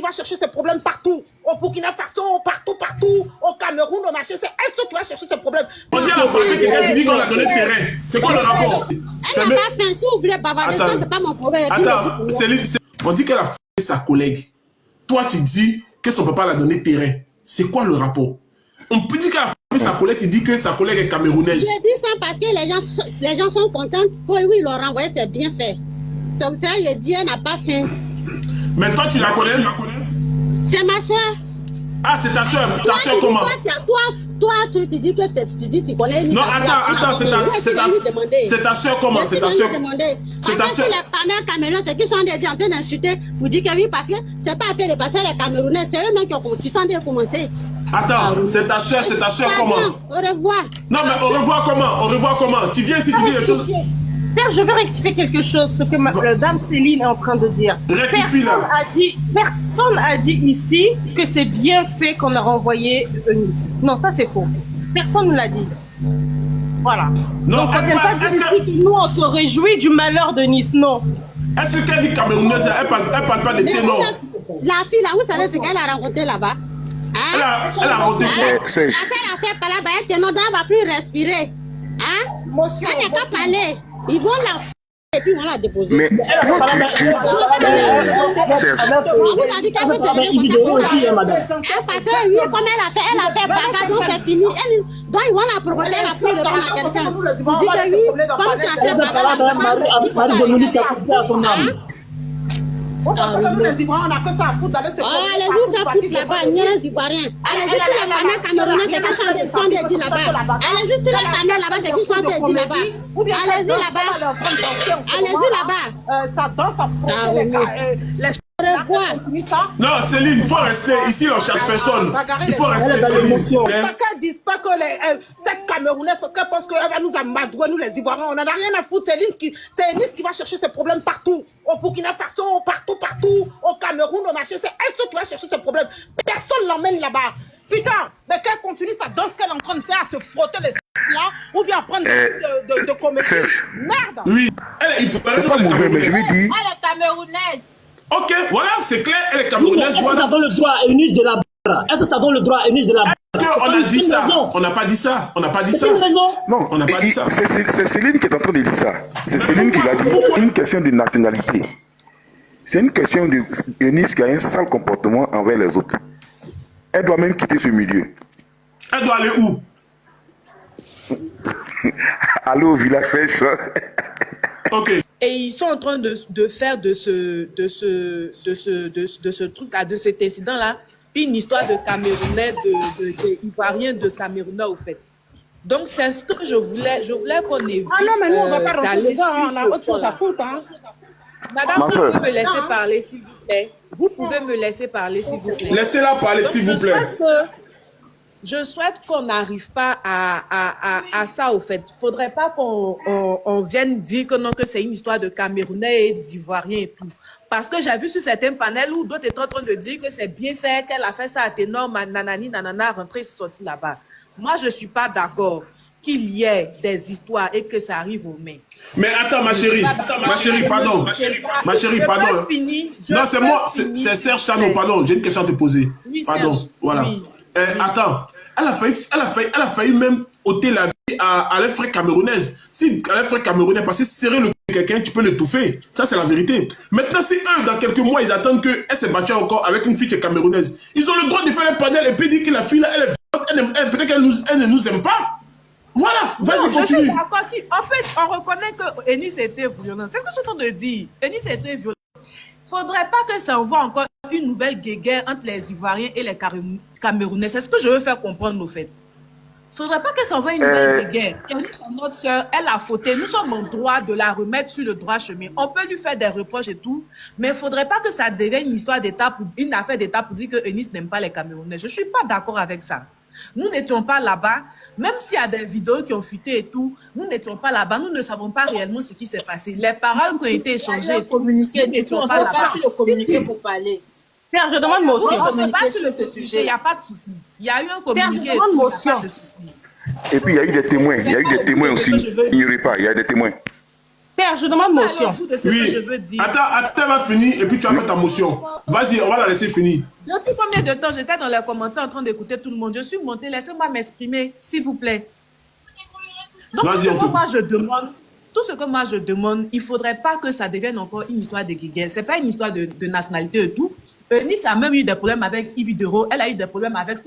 va chercher ses problèmes partout. Au Burkina Faso, partout, au Cameroun, au marché, c'est elle qui va chercher ses problèmes. On dit à la famille qu'elle dit qu'on a donné le terrain. C'est quoi le rapport? Elle n'a pas fait, si vous voulez bavarder, ça c'est pas mon problème. Attends, Céline, on dit qu'elle a fait sa collègue. Toi, tu dis que son papa l'a donné terrain. C'est quoi le rapport? On peut dire qu'elle a fait sa collègue qui dit que sa collègue est camerounaise. Je dis ça parce que les gens sont contents. Oui, ils l'ont renvoyé, c'est bien fait. C'est pour ça que je dis, elle n'a pas fait. Mais toi, tu la connais? C'est ma soeur. Ah, c'est ta soeur. Ta soeur comment? Toi, tu dis que tu connais. Non, attends, c'est ta soeur comment? C'est ta soeur. C'est ta soeur. Les partenaires camerounais, c'est qu'ils sont déjà en train d'insulter pour dire que oui, parce que c'est pas après de passer les Camerounais, c'est eux-mêmes qui ont commencé. Attends, c'est ta soeur comment? Au revoir. Non, mais au revoir comment? Tu viens si tu dis les choses. Serge, je veux rectifier quelque chose, ce que Dame Céline est en train de dire. Rectifie là. Personne a dit ici que c'est bien fait qu'on a renvoyé Eunice. Non, ça c'est faux. Personne ne l'a dit. Voilà. Non, donc on ne vient pas dire ici que nous on se réjouit du malheur de Nice, non. Est-ce qu'elle dit camerounaise? Elle parle pas de ténor. La fille là, vous savez ce qu'elle a rencontré là-bas? Hein? Elle a rencontré quoi? Elle a fait par là-bas, elle ténor, elle ne va plus respirer. Hein? Elle n'a pas parlé. Ils vont la et puis on l'a déposé. Mais toi, Serge. On vous a dit qu'elle peut se réveiller parce que lui, comme elle a fait bagarre, donc c'est fini. Donc ils vont la provoquer, elle a pris le temps à quelqu'un. Vous dites que oui, comme tu as fait bagarre, On les Ivoiriens, on n'a que ça à foutre d'aller se allez-y, ça fout là-bas, ni les Ivoiriens. Allez-y, si les panneaux camerounais, c'est qu'ils sont des dits là-bas. Allez-y, si les panneaux là-bas, c'est qu'ils sont des dits là-bas. Allez-y là-bas. Allez-y là-bas. Ça danse à frotter les Non, Céline, il faut rester. Ici, on chasse personne. Il faut rester. Qu'elle dise pas que cette Camerounaise, qu'elle pense qu'elle va nous amadouer, nous les Ivoiriens. On n'en a rien à foutre. C'est Nice qui va chercher ses problèmes partout. Au Burkina Faso, partout. Au Cameroun, au marché. C'est elle qui va chercher ses problèmes. Personne l'emmène là-bas. Putain, mais qu'elle continue sa danse qu'elle est en train de faire, à se frotter les là, ou bien prendre de comédie. Serge. Merde. Oui. C'est pas mauvais, mais je lui dis. Elle est camerounaise. Ok, voilà, c'est clair, elle est camerounaise. Est-ce que ça donne le droit à Eunice de la barre? Est-ce que ça donne le droit à Eunice de la barre? On a dit ça. On n'a pas dit ça. On n'a pas dit ça. Non, on n'a pas dit ça. C'est Céline qui est en train de dire ça. C'est Céline qui l'a dit. C'est une question de nationalité. C'est une question de Eunice qui a un sale comportement envers les autres. Elle doit même quitter ce milieu. Elle doit aller où? Aller au village faire chaud. Ok. Et ils sont en train de faire de ce truc-là, de cet incident-là, une histoire de Camerounais, de Ivoiriens de Camerounais, au fait. Donc, c'est ce que je voulais qu'on évite. Ah non, mais nous, on va pas rentrer dedans, on a autre chose à foutre. Hein. Madame, vous pouvez me laisser parler, s'il vous plaît. Vous pouvez me laisser parler, s'il vous plaît. Laissez-la parler, s'il vous plaît. Je souhaite qu'on n'arrive pas à ça, au fait. Il ne faudrait pas qu'on vienne dire que non, que c'est une histoire de Camerounais et d'Ivoiriens et tout. Parce que j'ai vu sur certains panels où d'autres étaient en train de dire que c'est bien fait, qu'elle a fait ça à ténor, nanani, nanana, rentrer et sortir là-bas. Moi, je ne suis pas d'accord qu'il y ait des histoires et que ça arrive aux mains. Mais attends, ma chérie, pardon. Ma chérie, pardon. Non, c'est moi, c'est Serge Chano, pardon. J'ai une question à te poser. Oui, pardon, Serge, voilà. Oui. Attends, elle a failli même ôter la vie à les frères camerounaises. Si à les frères camerounais, parce que serrer le cou de quelqu'un, tu peux l'étouffer. Ça, c'est la vérité. Maintenant, si eux, dans quelques mois, ils attendent qu'elle se batte encore avec une fille qui est camerounaise, ils ont le droit de faire un panel et puis dire que la fille, là, elle est peut-être qu'elle ne nous aime pas. Voilà, vas-y, continue. En fait, on reconnaît que Eunice était violente. C'est ce que je suis en train de dire. Eunice était violente. Il ne faudrait pas que ça envoie encore une nouvelle guerre entre les Ivoiriens et les Camerounais. C'est ce que je veux faire comprendre, au fait. Il ne faudrait pas que ça envoie une nouvelle guerre. Notre soeur, elle a fauté. Nous sommes en droit de la remettre sur le droit chemin. On peut lui faire des reproches et tout, mais il ne faudrait pas que ça devienne une histoire d'État, une affaire d'État pour dire que Eunice n'aime pas les Camerounais. Je ne suis pas d'accord avec ça. Nous n'étions pas là-bas, même s'il y a des vidéos qui ont fuité et tout, nous n'étions pas là-bas, nous ne savons pas réellement ce qui s'est passé. Les paroles qui ont été échangées, nous n'étions pas là-bas. Sur le communiqué pour parler. Serge, je demande moi aussi. On se bat sur le communiqué, il n'y a pas de souci. Il y a eu un communiqué, il n'y a pas de souci. Et puis il y a eu des témoins, aussi. Ignorez pas, il y a des témoins. Père, je demande motion. Au bout de ce que je veux Oui. dire. Attends, elle va finir et puis tu as fait ta motion. Vas-y, on va la laisser finir. Depuis combien de temps j'étais dans les commentaires en train d'écouter tout le monde? Je suis montée, laissez-moi m'exprimer, s'il vous plaît. Donc, tout Vas-y, ce on que te... moi je demande, il ne faudrait pas que ça devienne encore une histoire de guéguerre. Ce n'est pas une histoire de nationalité et tout. Eunice a même eu des problèmes avec Yves Dero. Elle a eu des problèmes avec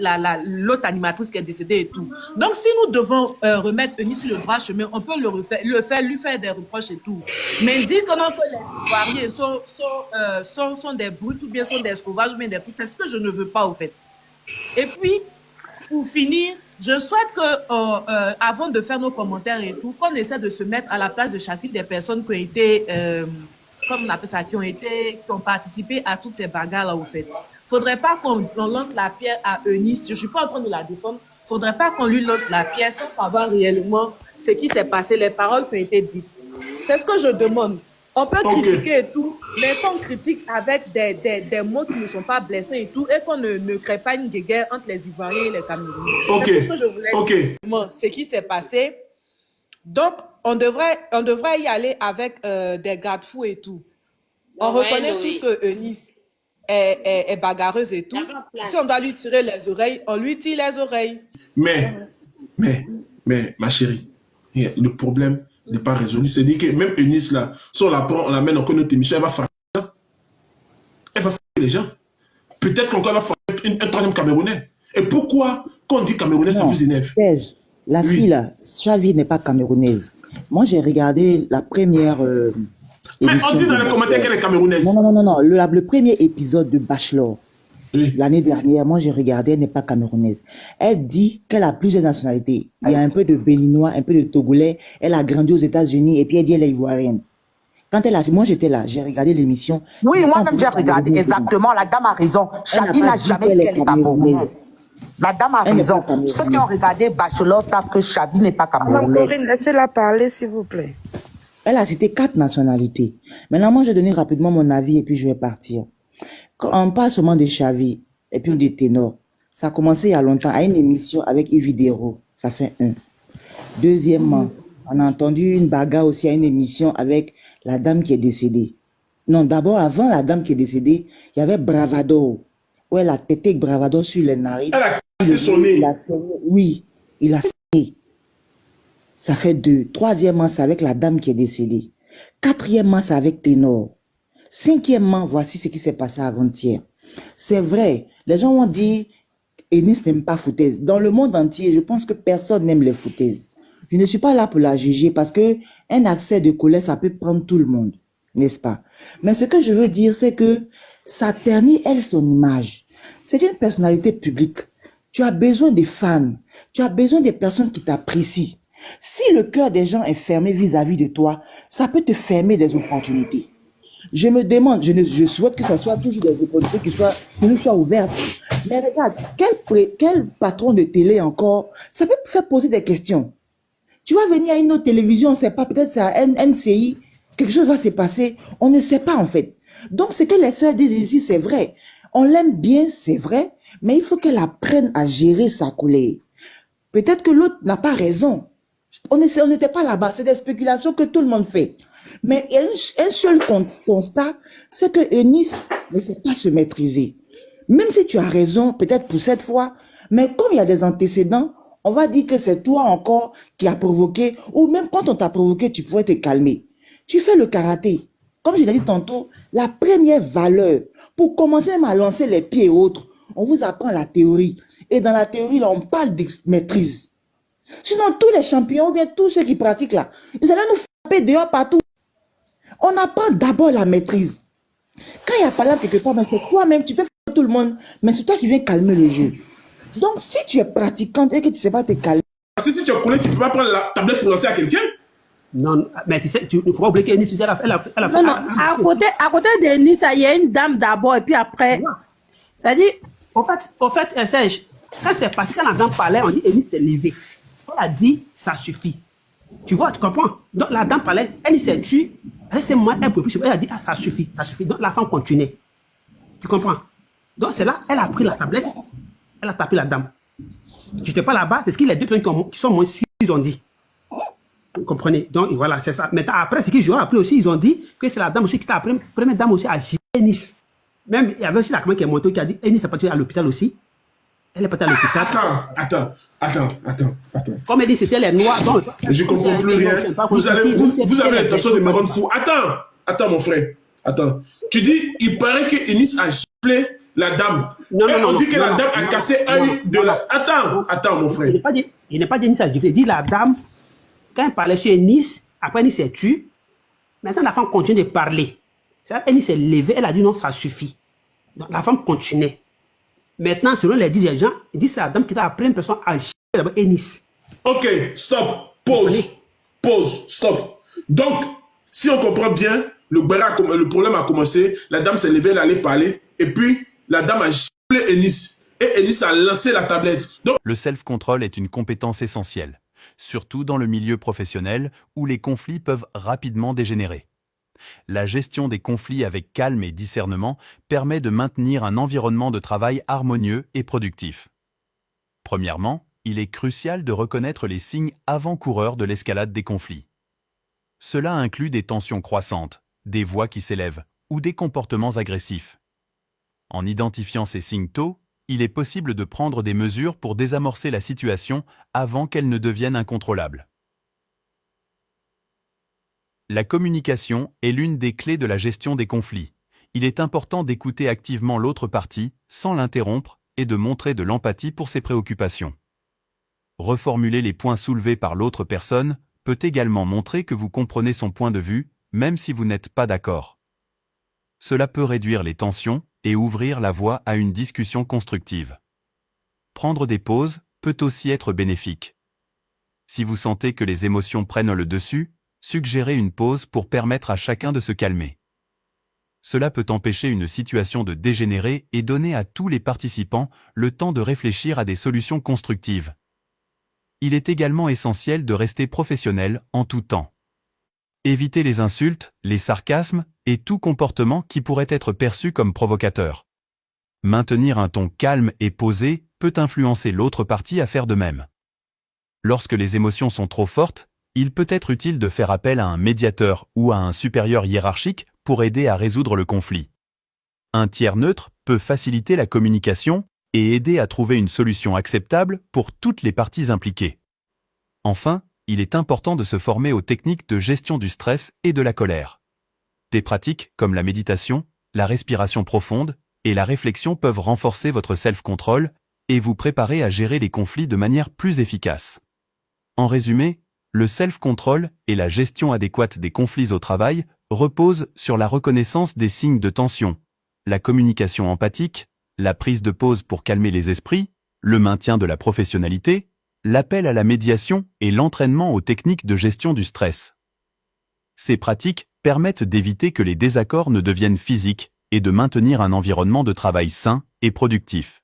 l'autre animatrice qui est décédée et tout. Donc, si nous devons remettre Eunice sur le droit chemin, on peut lui faire des reproches et tout. Mais dire que non, que les Ivoiriens sont des brutes ou bien sont des sauvages ou bien des trucs, c'est ce que je ne veux pas, au fait. Et puis, pour finir, je souhaite que, avant de faire nos commentaires et tout, qu'on essaie de se mettre à la place de chacune des personnes qui ont été, comme on appelle ça, qui ont participé à toutes ces bagarres-là, au fait. Faudrait pas qu'on lance la pierre à Eunice. Je suis pas en train de la défendre. Faudrait pas qu'on lui lance la pierre sans savoir réellement ce qui s'est passé, les paroles qui ont été dites. C'est ce que je demande. On peut critiquer et tout, mais qu'on critique avec des mots qui ne sont pas blessés et tout, et qu'on ne crée pas une guerre entre les Ivoiriens et les Camerounais. Ok. C'est tout ce que je voulais dire. Ce qui s'est passé. Donc, on devrait y aller avec des garde-fous et tout. On reconnaît tous que Eunice est bagarreuse et tout. Si on doit lui tirer les oreilles, on lui tire les oreilles. Mais, ma chérie, le problème n'est pas résolu. C'est-à-dire que même Eunice, là, si on la prend, on l'amène encore notre émission, elle va frapper les gens. Elle va frapper les gens. Peut-être qu'encore elle va frapper un troisième Camerounais. Et pourquoi, quand on dit Camerounais, ça vous énerve? La fille là, Chavi n'est pas camerounaise. Moi, j'ai regardé la première mais émission. on dit dans les commentaires qu'elle est camerounaise. Non. Le premier épisode de Bachelor, oui. L'année dernière, moi, j'ai regardé, elle n'est pas camerounaise. Elle dit qu'elle a plusieurs nationalités. Il y a un peu de Béninois, un peu de Togolais. Elle a grandi aux États-Unis et puis elle dit elle est ivoirienne. Quand elle a, moi j'étais là, j'ai regardé l'émission. Oui, moi-même j'ai regardé, exactement, la dame a raison. Chavi n'a jamais dit qu'elle est camerounaise. La dame a raison. Ceux qui ont regardé Bachelor savent que Chavi n'est pas camerounaise. Corinne, laissez-la parler, s'il vous plaît. Elle a cité 4 nationalités. Maintenant, moi, je vais donner rapidement mon avis et puis je vais partir. Quand on parle seulement de Chavi et puis des ténors, ça a commencé il y a longtemps à une émission avec Yves Dero. Ça fait 1. Deuxièmement, on a entendu une bagarre aussi à une émission avec la dame qui est décédée. Non, d'abord, avant la dame qui est décédée, il y avait Bravado, où elle a pété Bravado sur les nariz. Elle a cassé son nez. Oui, il a saigné. Ça fait 2. Troisièmement, c'est avec la dame qui est décédée. Quatrièmement, c'est avec Ténor. Cinquièmement, voici ce qui s'est passé avant-hier. C'est vrai, les gens ont dit Eunice n'aime pas foutaise. Dans le monde entier, je pense que personne n'aime les foutaises. Je ne suis pas là pour la juger parce que un accès de colère, ça peut prendre tout le monde, n'est-ce pas? Mais ce que je veux dire, c'est que ça ternit, elle, son image. C'est une personnalité publique. Tu as besoin des fans. Tu as besoin des personnes qui t'apprécient. Si le cœur des gens est fermé vis-à-vis de toi, ça peut te fermer des opportunités. Je me demande, je souhaite que ça soit toujours des opportunités qui nous soient ouvertes. Mais regarde, quel patron de télé encore, ça peut faire poser des questions. Tu vas venir à une autre télévision, on ne sait pas, peut-être c'est à NCI, quelque chose va se passer, on ne sait pas en fait. Donc ce que les sœurs disent ici, c'est vrai. On l'aime bien, c'est vrai, mais il faut qu'elle apprenne à gérer sa colère. Peut-être que l'autre n'a pas raison. On n'était pas là-bas, c'est des spéculations que tout le monde fait. Mais il y a un seul constat, c'est que Eunice ne sait pas se maîtriser. Même si tu as raison, peut-être pour cette fois, mais comme il y a des antécédents, on va dire que c'est toi encore qui as provoqué, ou même quand on t'a provoqué, tu pourrais te calmer. Tu fais le karaté. Comme je l'ai dit tantôt, la première valeur, pour commencer même à lancer les pieds et autres, on vous apprend la théorie. Et dans la théorie, là, on parle de maîtrise. Sinon, tous les champions, ou bien tous ceux qui pratiquent là, ils allaient nous frapper dehors partout. On apprend d'abord la maîtrise. Quand il y a pas là quelque part, c'est toi-même, tu peux faire tout le monde, mais c'est toi qui viens calmer le jeu. Donc, si tu es pratiquante et que tu ne sais pas te calmer. Parce que si tu es collé, tu ne peux pas prendre la tablette pour lancer à quelqu'un. Non, mais tu sais, il ne faut pas oublier qu'Eunice, elle a fait. Non, à côté d'Eunice, il y a une dame d'abord et puis après. Ouais. C'est-à-dire. Au fait, Serge, quand c'est passé, quand la dame parlait, on dit Eunice s'est levée. Elle a dit, ça suffit. Tu vois, tu comprends? Donc la dame parlait, elle s'est tue, elle s'est moins un peu plus. Elle a dit, ah, ça suffit. Donc la femme continuait. Tu comprends? Donc c'est là, elle a pris la tablette, elle a tapé la dame. Tu n'étais pas là-bas, c'est ce que les deux personnes qui sont moins, ils ont dit. Vous comprenez? Donc, voilà, c'est ça. Maintenant, après, ce qu'ils ont appris aussi, ils ont dit que c'est la dame aussi qui t'a appris, première dame aussi à Nice. Même, il y avait aussi la caméra qui est montée qui a dit, Nice est partie à l'hôpital aussi. Elle est partie à l'hôpital. Attends. Comme elle dit, c'était les noirs. Donc, je comprends plus rien. Vous avez l'intention de me rendre fou. Attends, mon frère. Attends. Tu dis, il paraît que Eunice a giflé la dame. On dit que la dame a cassé un de la... Attends, mon frère. Il n'est pas dit Eunice a giflé. Il dit la dame, quand elle parlait sur Eunice, après Eunice s'est tue. Maintenant, la femme continue de parler. Eunice s'est levée, elle a dit non, ça suffit. Donc, la femme continuait. Maintenant, selon les dirigeants, ils disent que c'est la dame qui a appris une personne à gifler d'abord Eunice. Ok, stop. Pause, stop. Donc, si on comprend bien, le problème a commencé, la dame s'est levée, elle allait parler, et puis la dame a giflé Eunice. Et Eunice a lancé la tablette. Donc... Le self-control est une compétence essentielle, surtout dans le milieu professionnel où les conflits peuvent rapidement dégénérer. La gestion des conflits avec calme et discernement permet de maintenir un environnement de travail harmonieux et productif. Premièrement, il est crucial de reconnaître les signes avant-coureurs de l'escalade des conflits. Cela inclut des tensions croissantes, des voix qui s'élèvent ou des comportements agressifs. En identifiant ces signes tôt, il est possible de prendre des mesures pour désamorcer la situation avant qu'elle ne devienne incontrôlable. La communication est l'une des clés de la gestion des conflits. Il est important d'écouter activement l'autre partie, sans l'interrompre, et de montrer de l'empathie pour ses préoccupations. Reformuler les points soulevés par l'autre personne peut également montrer que vous comprenez son point de vue, même si vous n'êtes pas d'accord. Cela peut réduire les tensions et ouvrir la voie à une discussion constructive. Prendre des pauses peut aussi être bénéfique. Si vous sentez que les émotions prennent le dessus, suggérez une pause pour permettre à chacun de se calmer. Cela peut empêcher une situation de dégénérer et donner à tous les participants le temps de réfléchir à des solutions constructives. Il est également essentiel de rester professionnel en tout temps. Évitez les insultes, les sarcasmes et tout comportement qui pourrait être perçu comme provocateur. Maintenir un ton calme et posé peut influencer l'autre partie à faire de même. Lorsque les émotions sont trop fortes, il peut être utile de faire appel à un médiateur ou à un supérieur hiérarchique pour aider à résoudre le conflit. Un tiers neutre peut faciliter la communication et aider à trouver une solution acceptable pour toutes les parties impliquées. Enfin, il est important de se former aux techniques de gestion du stress et de la colère. Des pratiques comme la méditation, la respiration profonde et la réflexion peuvent renforcer votre self-control et vous préparer à gérer les conflits de manière plus efficace. En résumé, le self-control et la gestion adéquate des conflits au travail reposent sur la reconnaissance des signes de tension, la communication empathique, la prise de pause pour calmer les esprits, le maintien de la professionnalité, l'appel à la médiation et l'entraînement aux techniques de gestion du stress. Ces pratiques permettent d'éviter que les désaccords ne deviennent physiques et de maintenir un environnement de travail sain et productif.